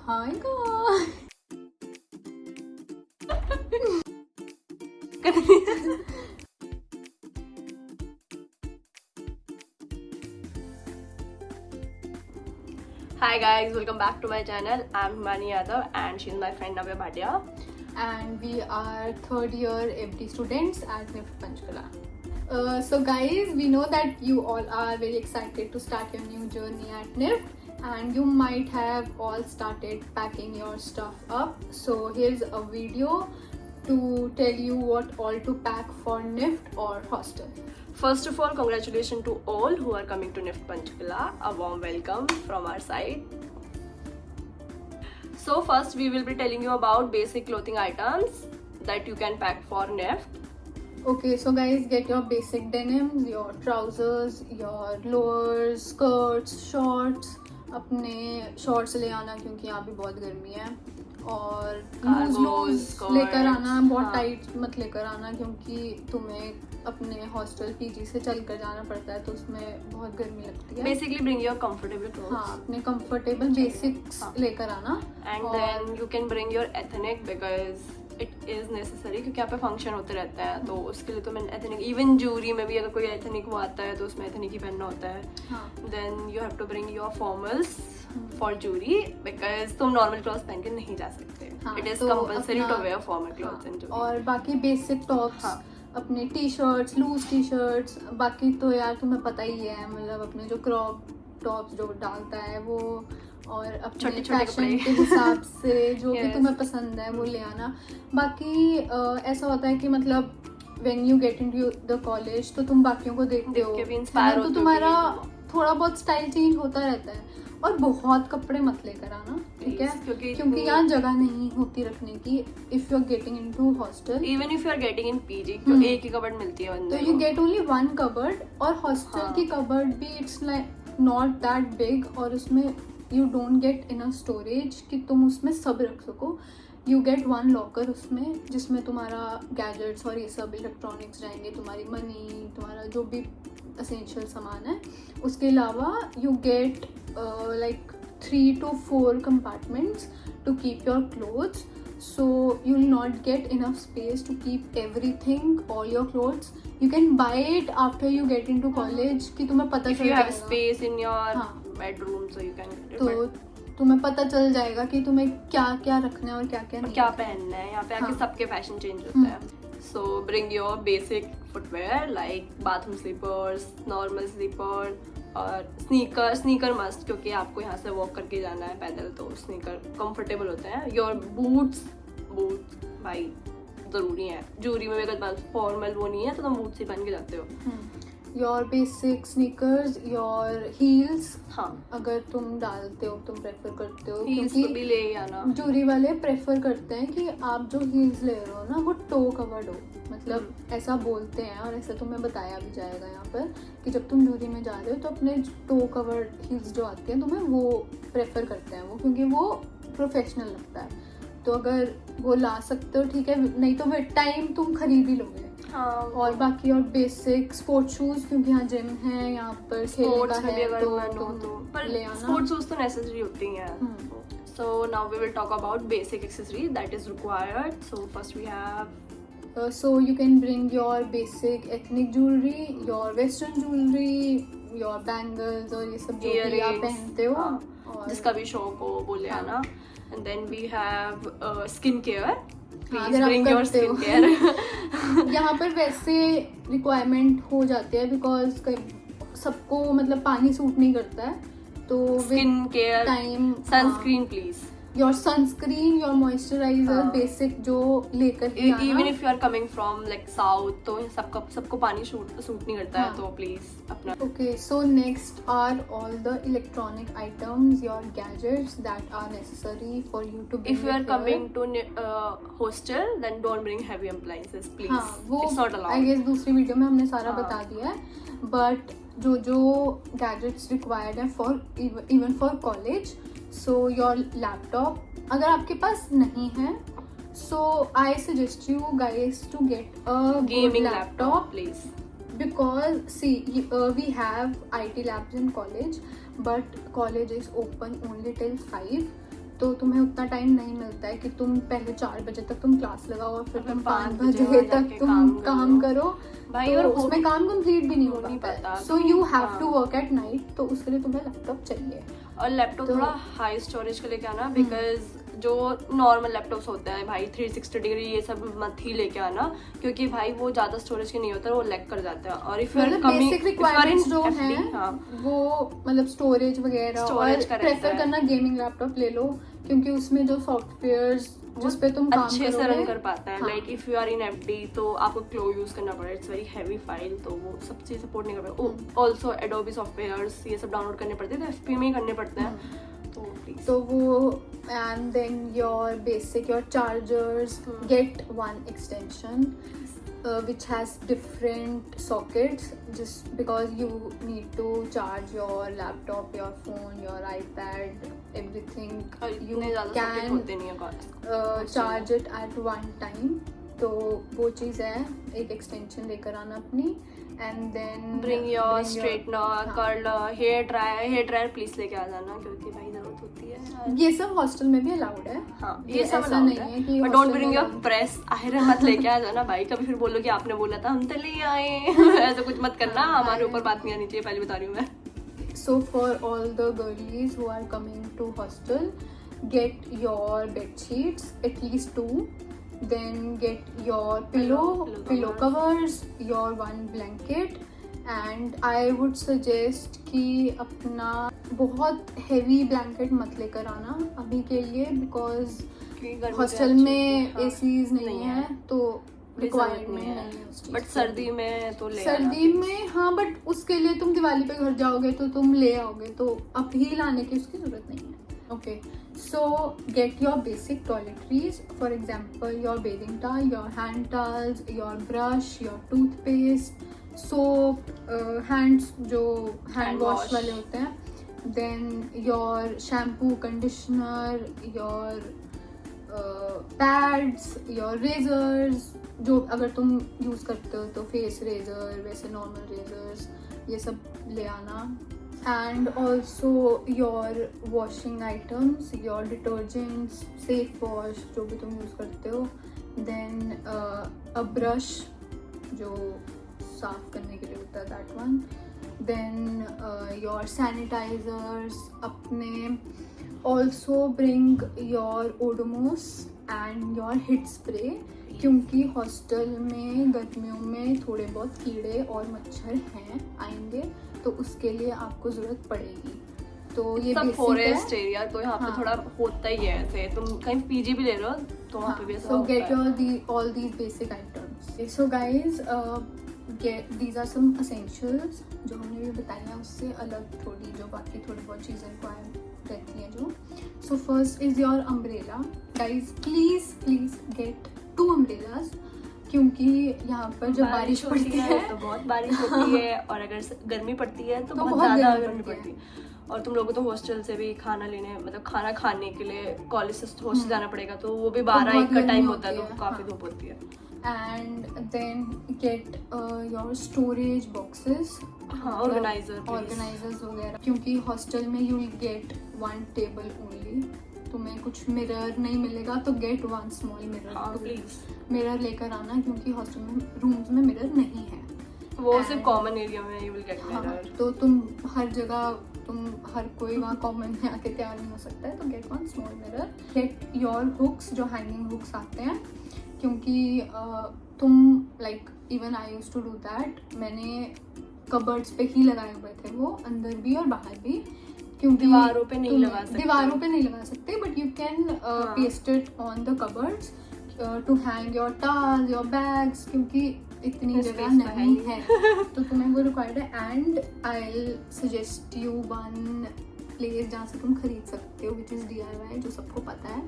Hi guys. Hi guys, welcome back to my channel. I'm Himani Yadav and she's my friend Navya Bhatia. And we are third year FD students at NIFT Panchkula. So guys, we know that you all are very excited to start your new journey at NIFT, and you might have all started packing your stuff up. So here's a video to tell you what all to pack for NIFT or hostel. First of all, congratulations to all who are coming to NIFT Panchkula. A warm welcome from our side. So first we will be telling you about basic clothing items that you can pack for NIFT. Okay, so guys, get your basic denims, your trousers, your lowers, skirts, shorts. अपने shorts ले आना क्योंकि यहाँ पे बहुत गर्मी है, और लूज लेकर आना, बहुत टाइट मत लेकर आना क्योंकि तुम्हें अपने हॉस्टल पीजी से चल कर जाना पड़ता है तो उसमें बहुत गर्मी लगती है. Basically bring your comfortable clothes. हाँ, अपने कंफर्टेबल बेसिक्स लेकर आना. And then you can bring your ethnic because it is necessary क्योंकि यहाँ पे फंक्शन होते रहते हैं तो उसके लिए तो मैं एथनिक, इवन जूरी में भी अगर कोई एथनिक वो आता है तो उसमें एथनिक ही पहनना होता है. Then you have to bring your formals for jury because तुम नॉर्मल क्लॉथ्स पहन के नहीं जा सकते. It is compulsory to wear formal clothes in jury. और बाकी बेसिक टॉप्स, अपने T shirts, loose T shirts, बाकी तो यार तुम्हें पता ही है, मतलब अपने जो क्रॉप टॉप्स जो डालता है वो, और अपने फैशन के हिसाब से जो भी तुम्हें पसंद है वो ले आना. बाकी ऐसा होता है कि मतलब when you get into the college तो तुम बाकियों को देखते हो तो तुम्हारा थोड़ा बहुत स्टाइल चेंज होता रहता है. और बहुत कपड़े मत लेकर आना, ठीक है, क्योंकि यहाँ जगह नहीं होती रखने की. If you are getting into hostel, even if you are getting in PG, एक ही कबर्ड मिलती है तो you get only one cupboard. और हॉस्टल की कबर्ड भी it's like not that big, और उसमें you don't get enough storage कि तुम उसमें सब रख सको. यू गेट वन लॉकर उसमें जिसमें तुम्हारा गैजेट्स और ये सब इलेक्ट्रॉनिक्स रहेंगे, तुम्हारी मनी, तुम्हारा जो भी एसेंशियल सामान है. उसके अलावा you get like 3 to 4 compartments to keep your clothes, so you'll not get enough space to keep everything, all your clothes. You can buy it after you get into college कि तुम्हें पता चल जाएगा. If you have space in your bedroom, so you can get it. तो तुम्हें पता चल जाएगा कि तुम्हें क्या क्या रखना है और क्या क्या नहीं, क्या पहनना है. यहाँ पे आके सबके फैशन चेंज होता है. So bring your basic footwear like bathroom slippers, normal slipper और स्नीकर मस्ट, क्योंकि आपको यहाँ से वॉक करके जाना है पैदल तो स्नीकर कंफर्टेबल होते हैं. योर बूट्स भाई ज़रूरी है. जूरी में अगर फॉर्मल वो नहीं है तो तुम बूट्स ही पहन के जाते हो. Your basic sneakers, your heels. हाँ, अगर तुम डालते हो, तुम प्रेफर करते हो, क्योंकि भी ले आना. जूरी वाले प्रेफर करते हैं कि आप जो हील्स ले रहे हो ना वो टो कवर्ड हो, मतलब ऐसा बोलते हैं और ऐसा तुम्हें बताया भी जाएगा यहाँ पर कि जब तुम जूरी में जा रहे हो तो अपने टो कवर्ड हील्स जो आती हैं तुम्हें वो प्रेफर करते हैं वो, क्योंकि वो प्रोफेशनल लगता है. तो अगर वो ला सकते हो ठीक है, नहीं तो विद टाइम तुम खरीद ही लोगे. और बाकी और बेसिक स्पोर्ट्स शूज, क्योंकि यहाँ जिम है, यहाँ पर खेलने का है तो ले आना. स्पोर्ट्स शूज तो नेसेसरी होती हैं. So now we will talk about basic accessories that is required. So first we have so you can bring your basic ethnic jewelry, your western jewelry, your bangles और ये सब जो भी आप पहनते हो, और जिसका भी शौक हो वो ले आना. And then we have skin care. Please bring your skin care. यहाँ पर वैसे रिक्वायरमेंट हो जाती है बिकॉज सबको मतलब पानी सूट नहीं करता है, तो skin care time, sunscreen please, your sunscreen, your moisturiser basic जो लेकर के आना. Even if you are coming from like south तो सबको पानी सूट नहीं करता है, तो प्लीज अपना. Okay, so next are all the electronic items, your gadgets that are necessary for you to. If you are coming to hostel then don't bring heavy appliances please. वो it's not allowed. I guess दूसरी video में हमने सारा बता दिया है. But जो gadgets required है for even for college, so your laptop अगर आपके पास नहीं है, so I suggest you guys to get a gaming laptop please, because see we have IT labs in college but college is open only till 5, तो तुम्हें उतना time नहीं मिलता है कि तुम पहले 4 बजे तक तुम क्लास लगाओ और फिर तुम 5 बजे बजे तक जाके तुम काम करो भाई, तो और उसमें काम कंप्लीट भी नहीं हो नहीं पाता। पाता। सो यू हैव टू हाँ। वर्क एट नाइट, तो उसके लिए तुम्हें लैपटॉप चाहिए। और लैपटॉप तो- थोड़ा हाई स्टोरेज के लेके आना, बिकॉज जो नॉर्मल लैपटॉप्स होते हैं भाई 360 डिग्री ये सब मत ही लेके आना, क्योंकि भाई वो ज्यादा स्टोरेज के नहीं होता, वो लैग कर जाता है। और इफ मतलब बेसिक रिक्वायरमेंट्स जो हैं हाँ, वो मतलब स्टोरेज वगैरह, और Storage का रहता प्रेफर है। करना गेमिंग लैपटॉप ले लो, क्योंकि उसमें जो सॉफ्टवेयर्स जिस पे तुम काम अच्छे से करोगे रन कर पाता है। हाँ। Like if you are in FD तो आपको क्लो यूज करना पड़ेगा, इट्स वेरी हैवी फाइल, तो वो सब चीज सपोर्ट नहीं कर पाएगा। ऑल्सो एडोबी सॉफ्टवेयर्स ये सब डाउनलोड करने पड़ते हैं, तो एफपी में ही करने पड़ते हैं, तो प्लीज। तो वो and then your basic your chargers, get one extension which has different sockets, just because you need to charge your laptop, your phone, your iPad, everything. You इतने ज्यादा सॉकेट can होते नहीं है charge it at one time. तो वो चीज़ है, एक extension लेकर आना अपनी, and then bring your straightener, curler, hair dryer please लेके आ जाना, क्योंकि भाई जरूरत होती है। ये सब हॉस्टल में भी अलाउड है। हाँ, ये सब ऐसा नहीं है कि बट डोंट hostel ब्रिंग में योर allowed- प्रेस आयरन मत लेके आ जाना भाई, कभी फिर बोलो कि आपने बोला था हम तो ले आए ऐसा कुछ मत करना, हमारे ऊपर बात नहीं आनी चाहिए, पहले बता रही हूँ मैं। So for all the girlies who are coming to hostel, get your bed sheets, at least 2. Then get your pillow covers, your one blanket, and I would suggest कि अपना बहुत heavy blanket मत लेकर आना अभी के लिए, because hostel में ACs नहीं है, तो रिक्वायरमेंट नहीं है उस चीज़ बट की। सर्दी में तो ले सर्दी में हाँ, बट उसके लिए तुम दिवाली पे घर जाओगे तो तुम ले आओगे, तो अभी लाने की उसकी जरूरत नहीं है। Okay, so get your basic toiletries, for example your bathing towel, your hand towels, your brush, your toothpaste, soap, hands जो हैंड वॉश वाले होते हैं, then your shampoo, conditioner, your pads, your razors, जो अगर तुम यूज़ करते हो तो फेस रेजर, वैसे नॉर्मल रेजर्स, ये सब ले आना। And also your washing items, your detergents, safe wash जो भी तुम यूज़ करते हो, देन अ ब्रश जो साफ करने के लिए होता है, that one, then your sanitisers अपने, also bring your Odomos and your Hit spray, क्योंकि हॉस्टल में गर्मियों में थोड़े बहुत कीड़े और मच्छर हैं आएंगे, तो उसके लिए आपको ज़रूरत पड़ेगी। तो ये सब बेसिक फॉरेस्ट है। एरिया, तो यहाँ पे हाँ। थोड़ा होता ही है ऐसे, तुम कहीं पीजी भी ले रहे हो तो वहाँ पे भी ऐसा So होता get है। all these basic items. Okay, so guys, these are some essentials जो हमने भी बताई हैं, उससे अलग थोड़ी जो बाकी थोड़ी बहुत चीज़ें रिक्वायर रहती हैं जो। So first is your umbrella. Guys, please get 2 umbrellas, क्योंकि यहाँ पर जब बारिश पड़ती है तो बहुत बारिश होती है, और अगर गर्मी पड़ती है तो बहुत बहुत ज़्यादा गर्मी गर्मी पड़ती पड़ती है। और तुम लोगों को तो हॉस्टल से भी खाना लेने, मतलब खाना खाने के लिए कॉलेज से हॉस्टल जाना पड़ेगा, तो वो भी 12-1 का टाइम होता है, तो काफ़ी धूप होती है। And then get your storage boxes, हाँ, ऑर्गेनाइजर्स वगैरह, क्योंकि हॉस्टल में you will get 1 table only, तुम्हें कुछ मिरर नहीं मिलेगा, तो get 1 small mirror, please mirror लेकर आना, क्योंकि हॉस्टल में रूम्स में मिरर नहीं है, वो सिर्फ कॉमन एरिया में यू विल गेट मिरर। तो तुम हर जगह, तुम हर कोई वहाँ कॉमन में आके तैयार नहीं हो सकता है, तो get 1 small mirror. Get your hooks, जो हैंगिंग हुक्स आते हैं, क्योंकि तुम like even I used to do that, मैंने कबर्ड्स पे ही लगाए हुए थे वो, अंदर भी और बाहर भी, क्योंकि दीवारों पे नहीं लगा सकते, but you can paste it on the cupboards to hang your towels, your bags, क्योंकि इतनी जगह नहीं है तो तुम्हें वो रिक्वायर्ड है। And I will suggest you 1 place जहाँ से तुम खरीद सकते हो, विच इज़ DIY, जो सबको पता है,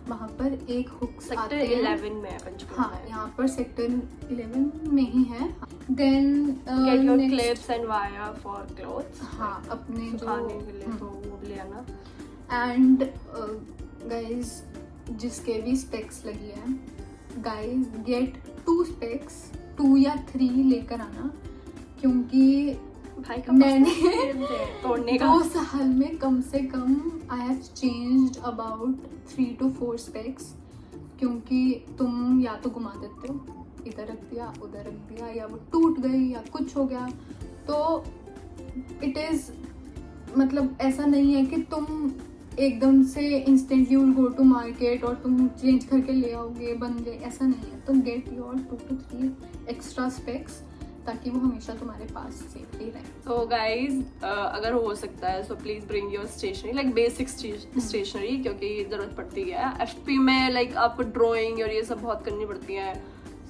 वहाँ पर एक हुक्स आते हैं। सेक्टर 11 में है पंचकुला। हाँ, यहाँ पर सेक्टर 11 में ही है। Then get your clips and wire for clothes, हाँ, अपने सुखाने के लिए, तो वो भी ले आना। एंड गाइज जिसके भी स्पेक्स लगी है, गाइज गेट 2 स्पेक्स, 2 या 3 लेकर आना, क्योंकि भाई का मैंने तोड़ने का 2 साल में कम से कम I have changed about 3 to 4 specs, क्योंकि तुम या तो घुमा देते हो, इधर रख दिया उधर रख दिया, या वो टूट गई या कुछ हो गया, तो इट इज़ मतलब ऐसा नहीं है कि तुम एकदम से instantly will go to market और तुम चेंज करके ले आओगे बन गए, ऐसा नहीं है. तुम get your 2 to 3 extra specs ताकि वो हमेशा तुम्हारे पास सेफली रहे. तो गाइज अगर हो सकता है so please bring your stationery, like basic stationery, क्योंकि जरूरत पड़ती है एफपी में. लाइक आपको ड्राइंग और ये सब बहुत करनी पड़ती है.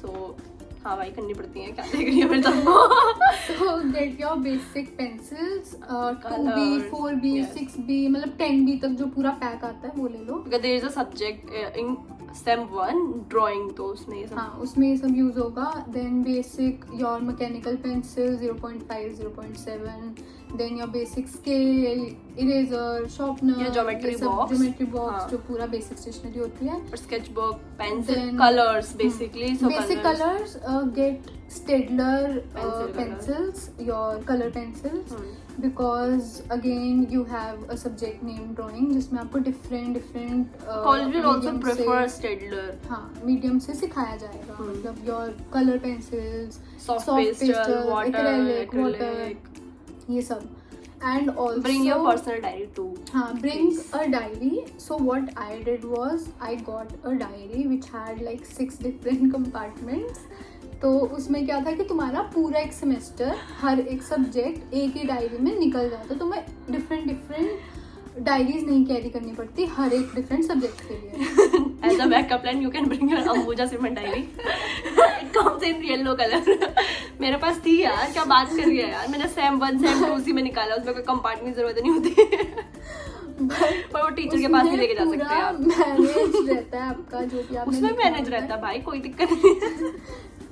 सो हाँ भाई करनी पड़ती है, क्या देख रही है मेरे तरफ. So get your basic pencils, 2B, 4B, 6B, मतलब 10B तक जो पूरा पैक आता है वो ले लो. Because there is a subject in SEM 1 drawing, तो उसमें ये सब, हाँ उसमें ये सब यूज होगा. Then basic your mechanical pencil 0.5, 0.7, then your basic scale, eraser, sharpener, या geometry box, हाँ. जो पूरा basic stationery होती है. और sketchbook, pencil, colors basically. So basic colors, get Staedtler pencils, your color pencils, because again you have a subject named drawing जिसमें आपको different college will also prefer Staedtler. हाँ medium से सिखाया जाएगा. मतलब your color pencils, soft pastel, water, acrylic, ये सब. And also bring your personal diary too. हाँ, bring a diary. So what I did was I got a diary which had like 6 different compartments. तो उसमें क्या था कि तुम्हारा पूरा एक सेमेस्टर हर एक सब्जेक्ट एक ही डायरी में निकल जाता. तो तुम्हें डिफरेंट डायरीज नहीं कैरी करनी पड़ती हर एक डिफरेंट सब्जेक्ट के लिए. As a backup plan, you can bring your Ambuja cement diary. It comes in yellow color. मेरे पास थी यार, क्या बात कर रही है यार. मैंने SEM 1, SEM 2 उसी में निकाला, उसमें कोई कंपार्टमेंट की जरूरत नहीं होती. पर वो टीचर के पास भी लेके जा सकते हैं आप. मैनेज रहता है आपका जो भी आप उसमें मैनेज रहता है भाई, कोई दिक्कत नहीं.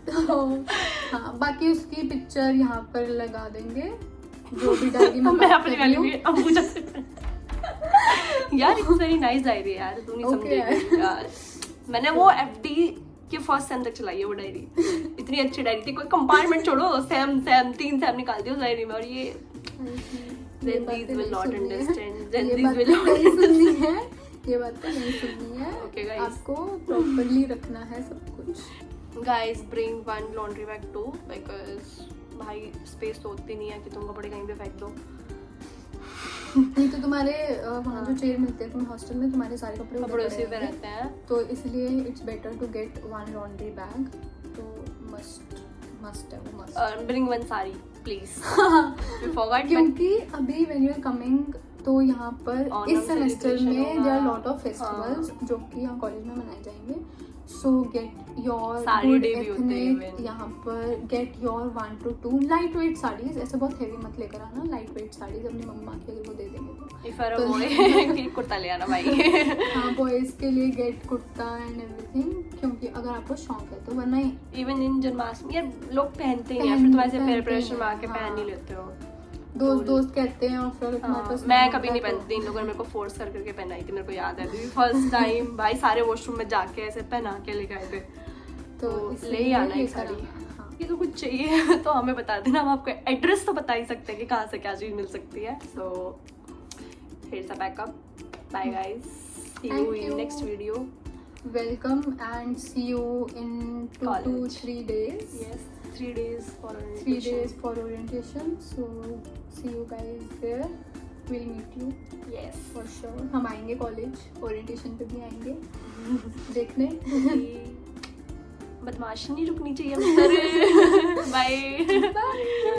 तो हाँ बाकी उसकी पिक्चर यहाँ पर लगा देंगे जो भी डायरी में मैं अपनी वाली भी अंबुजा से यार इट्स वेरी नाइस डायरी यार. तू नहीं समझेगी यार. मैंने वो एफडी के फर्स्ट सेम तक चलाई है वो डायरी. इतनी अच्छी डायरी थी. कोई कंपार्टमेंट छोड़ो, सेम 3 सेम निकाल दिया उस डायरी में. और ये Gen Zs will not understand. Gen Zs will not understand. ये बात तो नहीं सुननी है. Okay guys, आपको प्रॉपर्ली रखना है सब कुछ. Guys, bring one laundry bag too, because भाई स्पेस तो होती नहीं है कि तुम कपड़े कहीं पे फेंक दो. नहीं तो तुम्हारे वहाँ जो चेयर मिलते हैं तुम हॉस्टल में, तुम्हारे सारे कपड़े उसी पे रहते हैं. तो इसलिए it's better to get one laundry bag. तो मस्ट है वो must. Bring one sari please. We forgot. क्योंकि अभी when you are coming तो यहाँ पर इस सेमेस्टर में there are lot of festivals जो कि यहाँ कॉलेज में मनाए जाएंगे. So get your good ethnic, यहाँ पर get your 1 to 2 light weight saris. ऐसे बहुत हेवी मत लेकर आना. लाइट वेट साड़ीज अपनी मम्मा के अगर वो दे देंगे तो. If you're a boy, kurta ले आना भाई. हाँ बॉयज के लिए गेट कुर्ता एंड एवरीथिंग, क्योंकि अगर आपको शौक है तो. वरना इवन इन जन्माष्टमी यार लोग पहनते ही हैं, फिर तुम ऐसे प्रिपरेशन में आके पहन नहीं लेते हो. दोस्त कहते हैं और फिर मैं कभी नहीं पहनती. इन लोगों ने मेरे को फोर्स कर करके पहनाई थी. मेरे को याद है फर्स्ट टाइम भाई सारे वॉशरूम में जाके ऐसे पहना के लेके आए थे. तो ले ही आना एक साड़ी. ये तो कुछ चाहिए तो हमें बता देना. हम आपको एड्रेस तो बता ही सकते हैं कि कहाँ से क्या चीज़ मिल सकती है. सो here's a backup. Bye guys. See you in next video. Welcome and see you in 2 to 3 days. Yes, 3 days for orientation. 3 days for orientation. So see you guys there. We'll meet you. Yes, for sure. हम आएंगे college, orientation पे भी आएंगे देखने. बदमाशी नहीं रुकनी चाहिए. Bye.